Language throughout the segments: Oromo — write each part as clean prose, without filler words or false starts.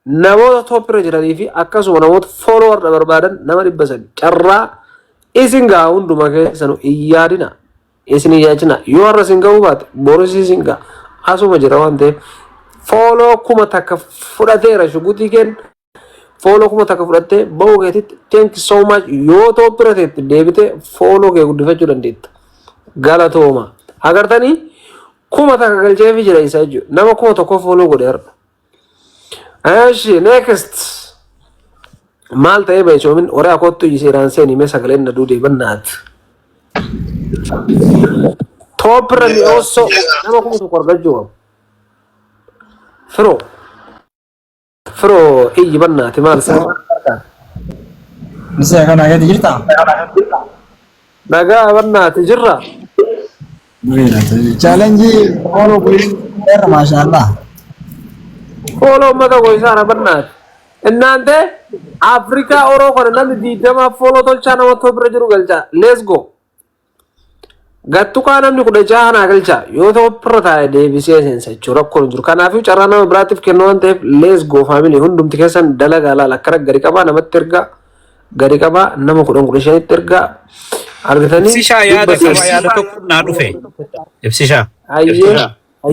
namoota toppirra jiranii fi akkasuma namoota follower barbaadan nama 100 carraa isin gaa hunduma keessanu iyyaadina isin iyyaachina yoo har'a isin ga'uu baate boris isin gaa asuma jira waan ta'eef follow kuma takka fudhateera shugutii kenna follow kuma takka fudhattee ba'uu keetitti thank you so much yoo toppirra teetti deebite follow kee guddifachuu dandeetta galatooma agartanii kuma takka galcheefi jira isa jechuudha nama kuma tokko follow godhe har'a. Ashi next mal ta'e beechomin ora akottu yisiran seni me sagalen na dude bannat top rani osso nama kuma to korgajo fro iyi bannat mal sa bisa kana ga jirta daga bannat jirra challenge follow please mashallah follow mata ko isara bannat እናንተ አፍሪካ ኦሮ ኮነን ዲደማ ፎሎ ቶልቻና ወቶ ብረጅሩ ገልጫ ሌትስ ጎ ገቱ ካናምኒ ኩደ ጃሃና ገልጫ ዮቶ ፕሮታ ዴቪሲ ሴንሰቹ ረኮን ጅሩ ካናፊ ጨራና ብራቲፍ ከኖን ቴፍ ሌትስ ጎ ፋሚሊ ሁንዱም ትከሰን ደለጋላ ለከረ ገሪቀባ ነመትርጋ ገሪቀባ ነመ ኩደን ኩደሸን ትርጋ አርገተኒ ሲሻ ያደ ከባ ያደ ተኩና ዱፌ ኢብሲሻ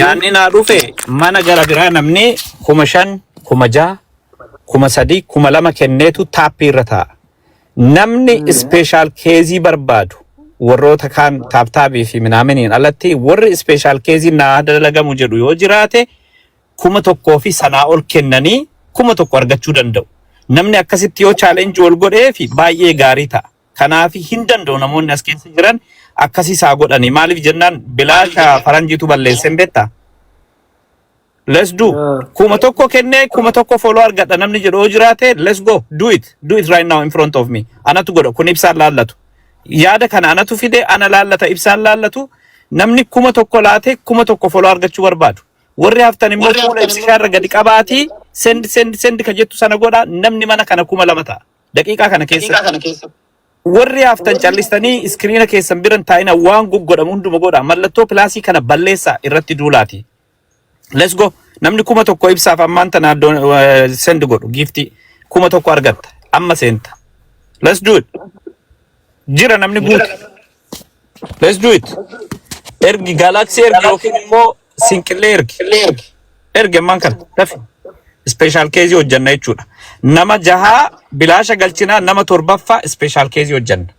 ያኒ ና ዱፌ ማነ ገራግራ ነምኒ ኩመሻን ኩመጃ kuma sadi kuma lama kennetu taapirrata namni special case barbaadu warroota kan taaptaabii fi minaaminiin alatti warri special case na dalagamu jedhu yoo jiraate kuma tokkoo fi sanaa ol kennanii kuma tokko argachuu danda'u namni akkasitti yoo challenge wal godhee fi baay'ee gaarii ta'a kanaaf hin danda'u namoonni as keessa jiran akkasii saa godhani maaliif jennaan bilaasha faranjiitu balleessan beekta. Let's do. Kuma tokko kenne kuma tokko follow argadha namni jedhu jiraate let's go do it right now in front of me anatu godha kun ibsaan laallatu yaada kana anatu fide ana laallata ibsaan laallatu namni kuma tokko laate kuma tokko follow argachuu barbaadu warri haftan immoo fuula ibsishaarra gadi qabaati send ka jettu sana godha namni mana kana kuma lama ta'a daqiiqaa kana keessa warri haftan callistanii iskriina keessan biran taa'ina waan guggodhamu hunduma godha mallattoo pilaasii kana balleessa irratti duulaati. Let's go. Namni kuma tokko ibsaaf ammaan tana send godhu gifti kuma tokko argatta amma senta. Let's do it. Jira namni guutu. Let's do it. Ergi galaxy ergi yookiin immoo sinqilee ergi ammaan kana tafi special case hojjanna jechuudha. Nama jahaa bilaasha galchinaa nama torbaffaa special case hojjanna.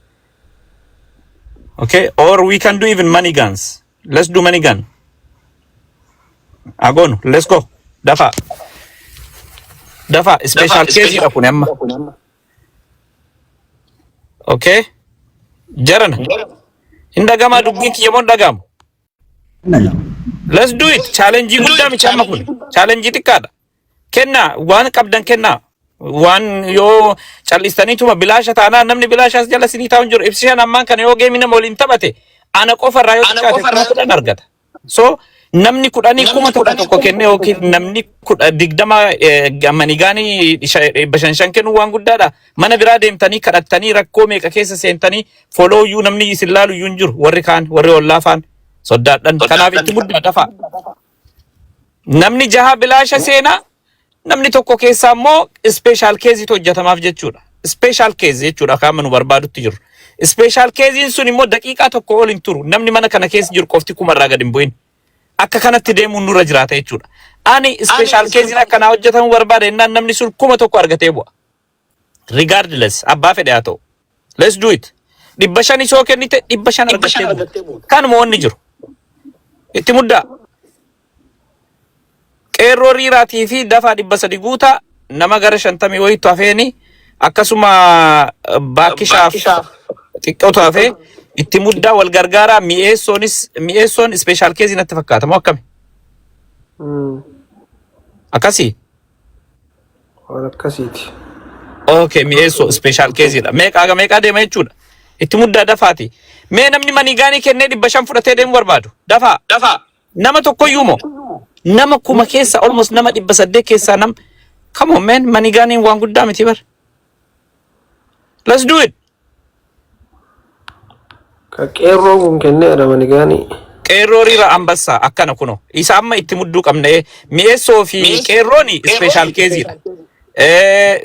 Okay, or we can do even money guns. Let's do money gun. Agonu, let's go. Dafa special case ira kun amma. Okay? Jarana. Inda gama dubbi kiyamon dagamu. Let's do it. Challenge gudda mi chamma kun. Challenge tikada. Kenna wan qabdan kenna. Wan yo challistani tuma bilasha taana namni bilasha jala sini taun jur ifshan amman kan yo game na molin tabate. Ana qofa rayo tikate argata. So namni kudhanii kuma tokko kenne yookiin namni digdama manigaanii bashanshan kennu waan guddaadha mana biraa deemtanii kadhattanii rakkoo meeqa keessa seentanii follow you namni isin laalu yuun jiru warri kaan warri ollaafaan soddaadhan kanaaf itti muddaa dafa namni jaha bilaasha seenaa namni tokko keessaa immoo special case itti hojjetamaaf jechuudha special case jechuudha kan nu barbaadutti jiru special case sun immoo daqiiqaa tokko ol hin turu namni mana kana keessa jiru qofti kumarraa gad hin bu'in. Akka kanatti deemuun nurra jiraata jechuudha. Ani special case akkana hojjetamu barbaade innaan namni sun kuma tokko argatee bu'a. Regardless abbaa fedhe haa ta'u. Let's do it. 500 isoo kennite 500 argatee bu'a. Kanuma wanni jiru. Itti muddaa. Qeerroo riiraatii fi dafaa 300 guutaa nama gara 50 wayiitu hafeeni akkasuma baakkishaaf xiqqootu hafee itti muddaa wal gargaaraa mi'eessoon special case natti fakkaata moo akkami? Akkasii? Akkasiiti. Okay, mi'eessoo special case dha. Meeqaa deema jechuudha. Itti muddaa dafaati. Mee namni manigaanii kennee 500 fudhatee deemu barbaadu. Dafaa. Nama tokkoyyuu moo? Nama kuma keessa almost nama 800 keessaa come on man, manigaaniin waan guddaa miti bar. Let's do it. Qeerroo kun kennee manigaanii. Qeerroo riira ambassaa akkana kuno. Isa amma itti mudduu qabnee mi'eessoo fi qeerrooni special case dha.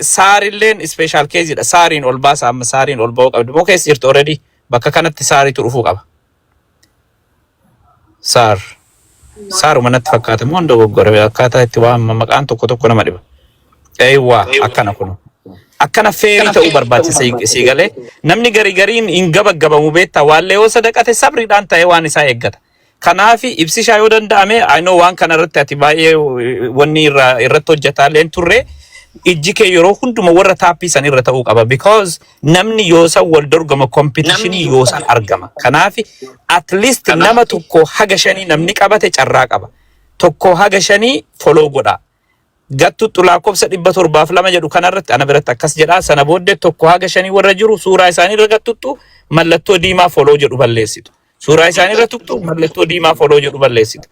Saarilleen special case dha. Saariin ol baasa amma saariin ol ba'uu qabdi. Moo keessa jirtu already bakka kanatti saariitu dhufuu qaba. Saaruma natti fakkaata moo dogoggora akkaataa itti waan maqaan tokko nama dhiba. Eewwa akkana kun. Akkana feerii ta'uu barbaachisa si galee namni gariin hin gabaggabamu beektaa waallee yoo sadaqate sabriidhaan ta'ee waan isaa eeggata. Kanaaf ibsishaa yoo danda'ame I know waan kana irratti ati baay'ee wanni irratti hojjetaaleen turre ijji kee yeroo hunduma warra taappii san irra ta'uu qaba because namni yoo san wal dorgoma competition yoo san argama. Kanaaf at least nama tokko haga 5 namni qabate carraa qaba. Tokko haga 5 follow godha. Gattu lakkoofsa 702 jedhu kanarratti ana biratti akkas jedha sana booddee tokko haga 5 warra jiru suuraa isaanii irra gattutu mallattoo diimaa follow jedhu balleessitu. Suuraa isaanii irra tuqxu mallattoo diimaa follow jedhu balleessitu.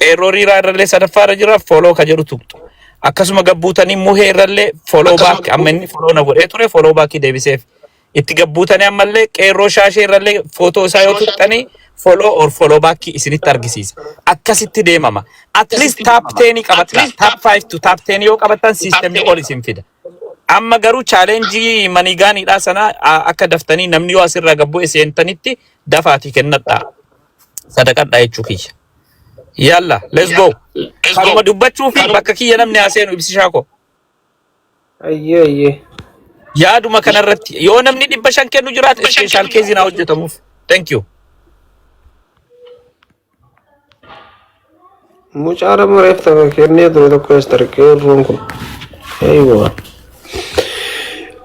Qeerroo riiraa irrallee sadaffaa irra jira follow ka jedhu tuqxu. Akkasuma gabbuutanii muhee irrallee follow back amma inni follow na godhee ture follow back deebiseef. Itti gabbuutanii ammallee qeerroo shaashee irrallee footoo isaa yoo tuqxanii follow or follow back isinitti argisiisa. Akkasitti deemama. At least top 10 qabattan top 5 to top 10 yoo qabattan systemni ol isin fida. Amma garuu challenge manigaaniidha sana akka daftanii namni yoo asirraa gabbuu seentanitti dafaati kennadha. Sadaqadha jechuu kiyya. Yalla, let's go. Kanuma dubbachuu fi bakka kiyya namni haseenu ibsishaa ko. Ayyee. Yaaduma kanarratti yoo namni 500 kennu jiraate special case na hojjetamuuf. Thank you. Mucaara mareefta kennee ture tokko estarkee ruunku. Eeywa.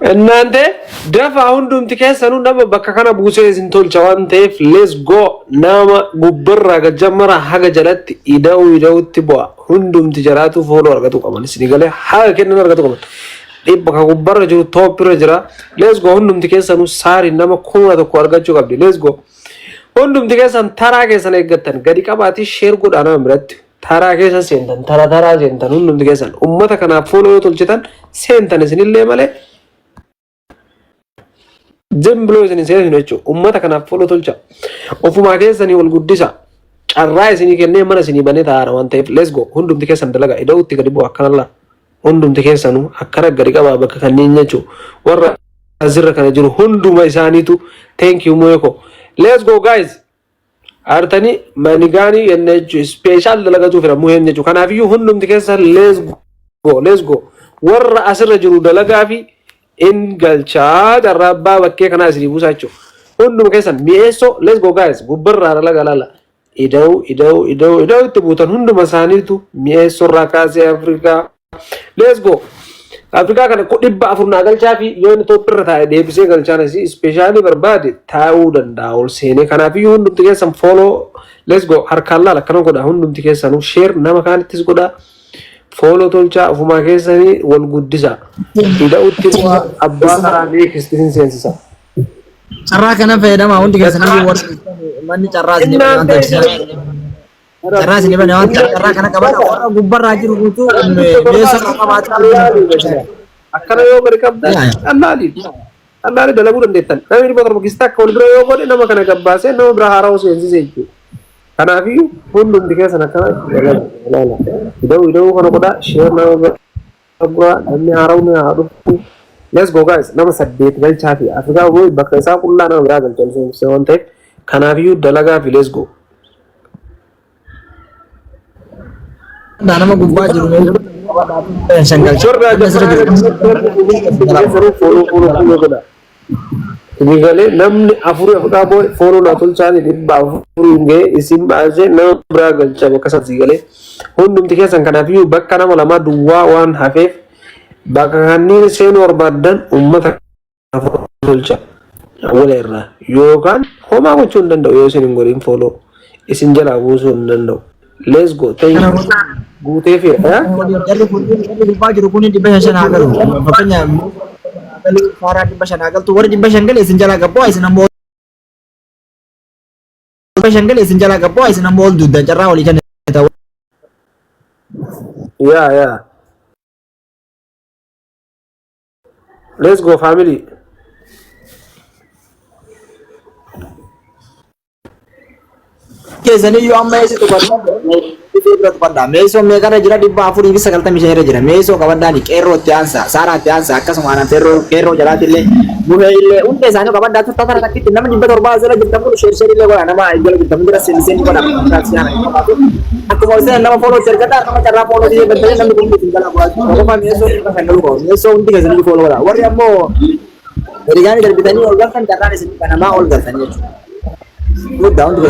እናንተ ደፋ ሁንዱምቲ ከሰኑ nama bakka kana buusee isin tolcha waan ta'eef let's go nama gubbarraa gajjamara haga jalatti ida'uutti bu'a hundumti jaraatu fooloo argatu qaban isin galee haga kennan argatu qaban dhibba ka gubbarra jiru toopirra jira let's go hundumti keessanu saari nama 11 argachuu qabdi let's go hundumti keessan taraa keessan eeggattan gadi qabaati sheer godhaa nama biratti taraa keessa seentan taraa seentan hundumti keessan ummata kanaaf fooloo yoo tolchitan seentan isinillee malee Jemblo isin seerin jechuudha. Ummata kanaaf follow tolcha. Ofuma keessanii wal guddisa. Carraa isinii kennee mana isinii banee taa'ara waan ta'eef let's go. Hundumti keessan dalaga ida'uutti gadi bu'a akkanalla. Hundumti keessanuu akkana gadi qabaa bakka kanneen jechuudha. Warra asirra kana jiru hunduma isaaniitu thank you moeko. Let's go guys. Artanii manigaanii yenna jechuudha. Special dalagatu fira muheen jechuudha. Kanaafiyyuu hundumti keessan let's go. Warra asirra jiru dalagaa fi in galchaa darrabbaa bakkee kanaa isinii buusaa jechuudha. Hunduma keessan mi'eessoo let's go guys gubbarraa dalaga lala. Ida'u itti buutan hunduma isaaniitu mi'eessoo irraa kaasee Afrikaa. Let's go. Afrikaa kana 400 naa galchaa fi yoo inni Itoophiirra taa'e deebisee galchaan isii ispeeshaalii barbaade taa'uu danda'a ol seenee. Kanaafiyyuu hundumti keessan follow let's go harkaan laala akkana godha hundumti keessanuu share nama kaanittis godha. Follow tolcha ofuma keessanii wal guddisa. Ida'utti abbaa karaanii kristiin seensisa. Carraa kana fayyadama hundi keessanii warra manni carraa isin waan ta'eef. Carraa isin bane waan carraa kana qabata warra gubbarraa jiru guutuu meeshaa qabaatu. Akkana yoo gadi qabdan allaali dalaguu dandeettan. Namni dhibba torba gistaa akka wal bira yoo godhe nama kana gabbaasee nama bira haaraa seensisee jechuudha. Kanaafiyyuu hundumti keessan akkana ilaala. Ida'uu kana godhaa share nama bira namni haaraa'u haa dhufu. Let's go guys nama 8 galchaa fi Afrikaa boy bakka isaa qullaa nama biraa galchan seensisee waan ta'eef kanaafiyyuu dalagaa fi let's go. Nama gubbaa jiru Digale namni afuri Afrikaa boy follow na tolchaani dhibba afuri ngee isin baasee nama biraa galcha bakka isaa digale hundumti keessan kanaafiyyuu bakka nama lama duwwaa waan hafeef bakka kanneen seenuu barbaadan ummata tolcha wala irraa yookaan homaa gochuu hin danda'u yoo isin hin godhin follow isin jalaa buusuu hin danda'u. Let's go. Thank you. Guutee fi jarri gubbaa jiru kun 500 haa galu. Fakkeenyaaf faaraa 500 haa galtu warri 500 galee isin jalaa gabboo isin ammoo 500 galee isin jalaa gabboo isin ammoo ol duddan carraa walii kan ta'u. Yeah. Let's go family. Keessanii yoo amma eessitu dura qabadha. Meesoo meeqarra jira 495 jira. Meesoo qabadhaa ni qeerroo itti aansa, saaraa itti aansa akkasuma aanan qeerroo jalaatti illee buhee illee hunda isaanii qabadhaa tattara takkitti nama 700 jala jirtamu sheer illee godha nama jala jirtamu jira seeniseen godha. Akkuma isaan nama follow ergadhaa nama carraa follow ta'ee baddalee namni kun itti gala godha. Qofa meesoo kan kan galu godha. Meesoo hundi keessanii follow godha. Warri ammoo Rigaani darbitanii ol galtan carraan isin kanamaa ol galtanii jechuudha. Mudah untuk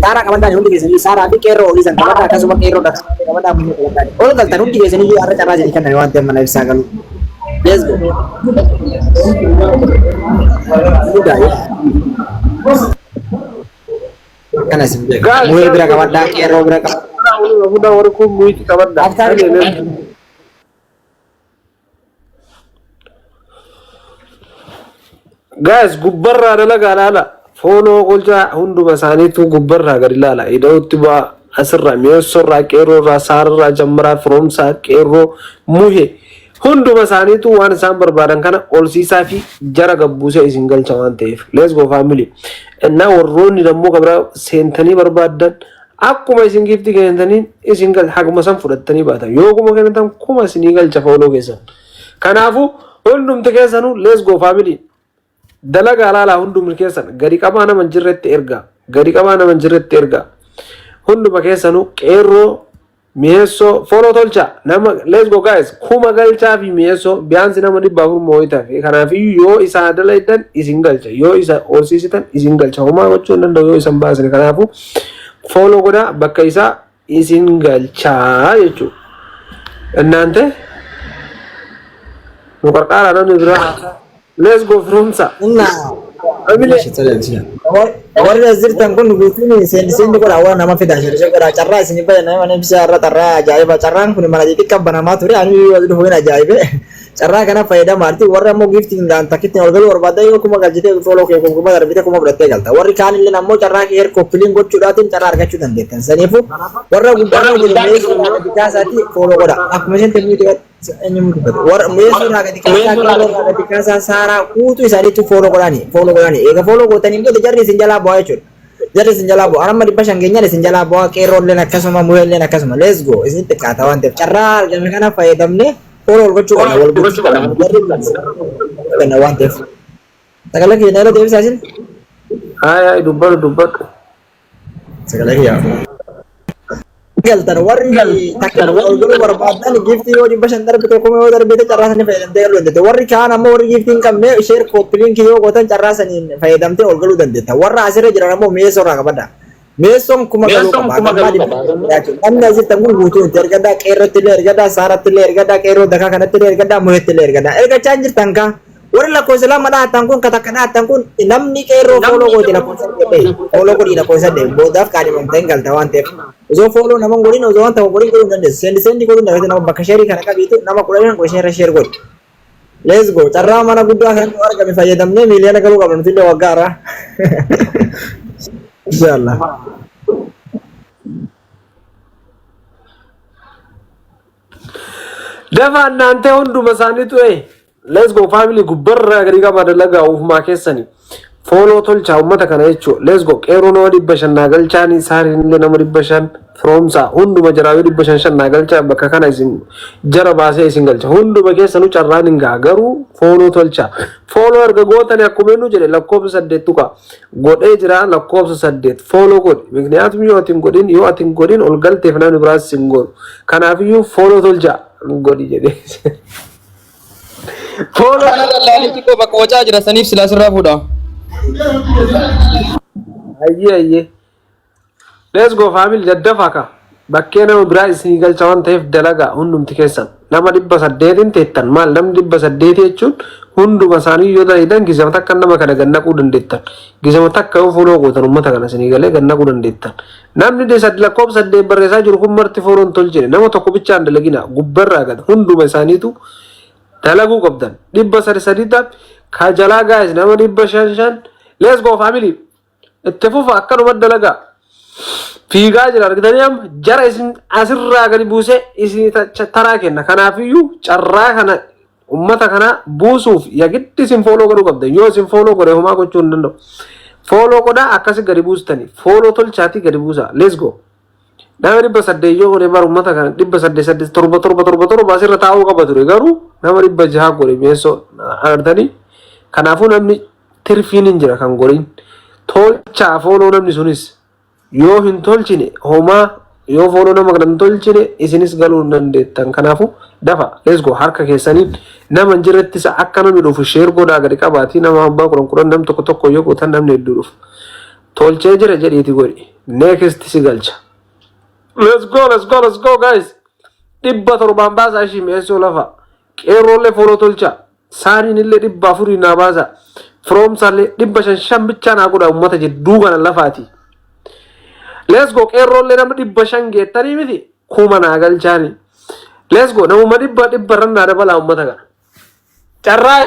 Tara kawan untuk kesini Sara di kero di sana kawan ada semua kero dah kawan dah punya kawan. Oh kalau tahu di kesini juga ada cara jadi kan lewat yang mana bisa kalau let's go. Mudah ya. Kan asing. Mulai berapa kawan dah kero berapa. Mudah orang kumui kawan dah. Guys, gubbarraa dalagaa laala. Fooloo qolchaa hunduma isaaniitu gubbarraa gadi laala. Ida'utti baa asirraa mi'eessorraa qeerroorraa saararraa jammaraa firoomsaa qeerroo muhe hunduma isaaniitu waan isaan barbaadan kana olsiisaa fi jara gabbuusee isin galcha waan ta'eef. Let's go family. Innaa warroonni dammoo kabira seentanii barbaadan akkuma isin gifti kennitaniin isin galcha haguma san fudhattanii baatan. Yoo kuma kennitan kuma isinii galcha fooloo keessan. Kanaafuu hundumti keessanuu let's go family. Dalagaa laalaa hunduma keessan gadi qabaa nama jirretti erga gadi qabaa nama jirretti erga hunduma keessanuu qeerroo mi'eessoo fooloo tolcha nama let's go guys kuma galchaa fi mi'eessoo biyaansi nama 400 moo'itaa fi kanaafiyyuu yoo isaa dalaytan isin galcha yoo isa olsiisitan isin galcha homaa gochuu hin danda'u yoo isan baasan kanaafuu fooloo godhaa bakka isaa isin galchaa jechuudha. Innaante nu qarqaaraa namni biraa let's go from sa. Nah, warri asirtan kun guutuun seenni godha waan nama fidan shirshee godha carraa isin bayan nama bisa irra tarraa ajaa'iba carraan kun mana xixiqqaa banamaa ture ani yoo hin ajaa'ibe carraa kana fayyadamaarti warri ammoo giftiin daan takkitti ol galuu barbaada yoo kuma galchitee follow kee kuma darbite kuma fudhattee galta warri kaan illee ammoo carraa kee heer koppiliin gochuudhaatiin carraa argachuu dandeettan saniifu warra guddaa bikaasaati follow godha akkuma isheen temmiitii war meesuu gadi kaasaa saaraa kuutu isaaniitti follow godhani eega follow gootanii immoo jarri isin jalaa bu'aa jechuudha jarri isin jalaa bu'aa amma 500 keenyaan isin jalaa bu'aa qeerroolleen akkasuma muheelleen akkasuma let's go isin xiqqaata waan ta'eef carraa argame kana fayyadamne follow gochuu qabna wal gochuu qabna waan ta'eef sagalee keenya irra deebisaa isin Hai dubbatu sagalee keenya galtan warri takkan wal gulu barbaadan giftii yoo 500 darbite kuma yoo darbite carraa sanii fayyadamtee galuu dandeetta warri kaan ammoo warri giftiin qabne share copy link yoo gootan carraa sanii fayyadamtee ol galuu dandeetta warra asirra jiran ammoo meesoo irraa qabadha meesoon kuma galuu qaba namni asirtan kun guutuu itti ergadhaa qeerrotti illee ergadhaa saaratti illee ergadhaa qeerroo dakaa kanatti illee ergadhaa muhetti illee ergadhaa ergachaa hin jirtan kaa warri lakkoofsa lama dhaatan kun katakkanaa dhaatan kun namni qeerroo fooloo gooti lakkoofsa dhee fooloo godhii lakkoofsa dhee boodaaf kaadhimamtee hin galta waan ta'eef osoo fooloo nama godhin osoo waan ta'u godhin godhuu dandeessu seendi godhuu dandeessu nama bakka sheerii kana qabiitu nama 10 qoshee sheer godhi let's go carraa mana guddaa kan argame fayyadamnee miiliyoona galuu qabna nuti illee waggaarraa inshallah dafa annante hunduma isaaniitu let's go family gubbarraa gadi qaba dalagaa ufumaa keessanii follow tolcha ummata kana jechuudha let's go qeeroo nama 500 galchaanii saariin illee nama 500 fromsa hunduma jaraayu 500 galchaa bakka kana isin jara baasee isin galcha hunduma keessanuu carraan hin garuu follow tolcha follow erga gootanii akkuma inni jedhe lakkoofsa 8 tuqa godhee jira lakkoofsa 8 follow godhi mikniyaatum yoo atin godhin ol galteef namni biraas sin godhu kanaafiyyuu follow tolcha godhi jedhe follow laalichi ko bakka wacaa jira saniif silaa sirraa fuudha ayye let's go family jaddafa ka bakkee nama biraa isinii galcha waan ta'eef dalagaa hundumti keessan nama 800 teettan maal namni 800 jechuun hunduma isaanii yoo dalagan gisama takka nama kana gannaquu dandeettan gisama takka yoo foloo gootan ummata kana isinii galee gannaquu dandeettan namni lakkoofsa 8 barreessaa jiru kun marti fooloon tolchine nama tokko bichaan dalagina gubbarraa gad hunduma isaaniitu dalaguu qabdan 300 ka jalaa guys nama 500 let's go family itti fufa akkanuma dalagaa fiigaa jira argitanii amma jara isin asirraa gadi buusee isin taraa kenna kanaafiyyuu carraa kana ummata kana buusuuf yagitti isin fooloo godhuu qabdan yoo isin fooloo godhe homaa gochuu hin danda'u follow godha akkasi gadi buustani follow tolchaati gadi buusa let's go nama dhibba saddeeyyoo godhe bar ummata kana dhibba saddeet torba asirra taa'uu qaba ture garuu nama dhibba jaha godhe meessoo agartanii kanaafuu namni tirfiin hin jira kan godhin tolchaa follow namni sunis yoo hin tolchine homaa yoo follow nama kan tolchine isinis galuu hin dandeettan kanaafuu dafa let's go harka keessaniin nama jiratti sa akka namni dhufu share godhaa gadi qabaati nama abbaa kuran nam tokko yoo gootan namni hedduu dhufu tolchee jira jedhiiti godhi next si galcha let's go guys dhibba torbaan baasaa ishii meessoo lafa qeerroolee follow tolcha saaniin illee dhibba afurii naa baasa firoomsaallee dhibba shan bichaa naa godha ummata jidduu kana lafaati let's go qeerroolee nama dhibba shan geettanii miti kuma naa galchaani let's go namuma dhibba rannaa dabalaa ummata kana carraa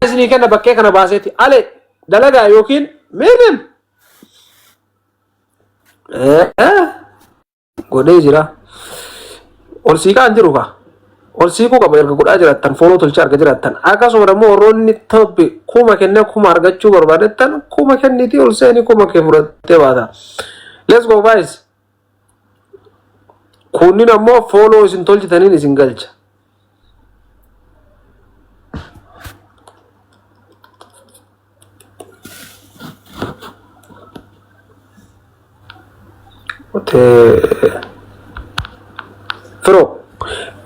isinii kenna bakkee kana baaseeti ale dalagaa yookiin miidhim godhee jira ol siiqaan jiru ka ol siiquu qaba erga godhaa jiraattan follow tolchaa arga jiraattan akkasuma immoo warroonni tobbi kuma kennee kuma argachuu barbaadettan kuma kennitii ol seenii kuma kee fudhattee baata let's go guys kunnin ammoo follow isin tolchitaniin isin galcha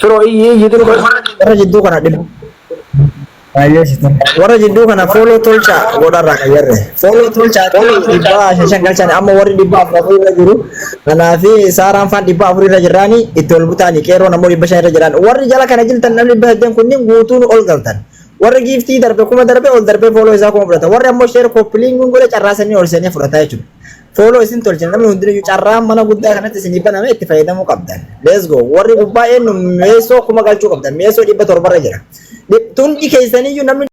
Pero iya itu warra jidduu kana dhibbu warra jidduu kana follow tolcha godharraa qayyarre follow tolcha dhibba shan galchan amma warri dhibba afur irra jiru kanaafi saaraan faan dhibba afur irra jirraani itti ol butaani qeeroo namoo dhibba shan irra jiran warri jala kana jiltan namni dhibba saddeet kunniin guutuun ol galtan warri giiftii darbe kuma darbe ol darbe follow isaa kuma fudhatan warri ammoo share koppilinguun godhe carraasanii ol seenee fudhataa jechuudha follow isin tolchin namni hundinuu carraan mana guddaa kanatti isin baname itti fayyadamuu qabdan let's go warri gubbaa eenyu meesoo kuma galchuu qabdan meesoo 700 irra jira tundi keessaniyyuu namni